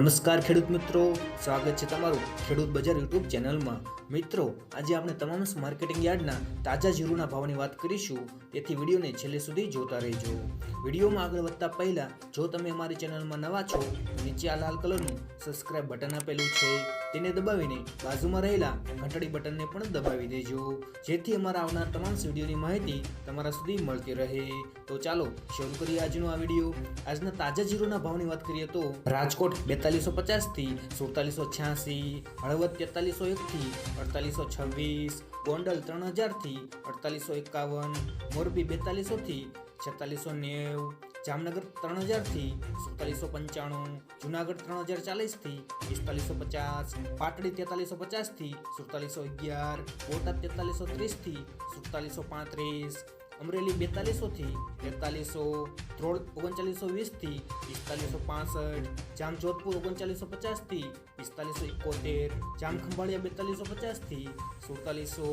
નમસ્કાર ખેડૂત મિત્રો, સ્વાગત છે તમારું ખેડૂત બજાર યુટ્યુબ ચેનલમાં। મિત્રો, આજે આપણે તમામ માર્કેટિંગ યાર્ડના તાજા જીરુના ભાવની વાત કરીશું, તેથી વિડીયોને છેલ્લે સુધી જોતા રહેજો। વિડીયોમાં આગળ વધતા પહેલા જો તમે અમારી ચેનલમાં નવા છો તો નીચે આ લાલ કલરનું સબસ્ક્રાઇબ બટન આપેલું છે, તેને દબાવીને બાજુમાં રહેલા ઘંટડી બટનને પણ દબાવી દેજો, જેથી અમારા આવનાર તમામ વિડીયોની માહિતી તમારા સુધી મળતી રહે। તો ચાલો શરૂ કરીએ આજનો આ વિડીયો। આજના તાજા જીરુના ભાવની વાત કરીએ તો રાજકોટ 4250 થી 4786, હળવદ 4301 થી 4826, ગોંડલ 3000 થી 4851, મોરબી 4200 થી 4690, જામનગર 3000 થી 4795, જુનાગઢ 3040 થી 4550, પાટડી 4350 થી 4711, બોટાદ 4330 થી 4735, અમરેલી 4200 થી 4300, ધ્રોળ 3920 થી 4565, જામજોધપુર 3950 થી 4571, જામખંભાળિયા 4250 થી 4700,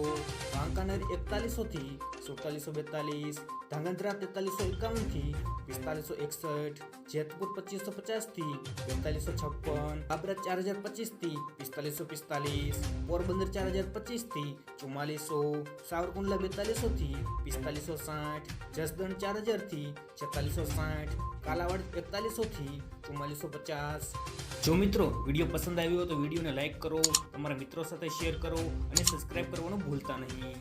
વાંકાનેર 4100 થી 4742, ધાંગધ્રા 4351 થી 4561, જેતપુર 2550 થી 4256, બાબરા 4025 થી 4545, પોરબંદર 4025 થી 4400, સાવરકુંડલા 4200 થી 4560, જસદણ 4000 થી 4660, કાલાવાડ 4100 થી 4450। જો મિત્રો વિડીયો પસંદ આવ્યો તો વિડીયોને લાઈક કરો, તમારા મિત્રો સાથે શેર કરો અને સબસ્ક્રાઇબ કરવાનું ભૂલતા નહીં।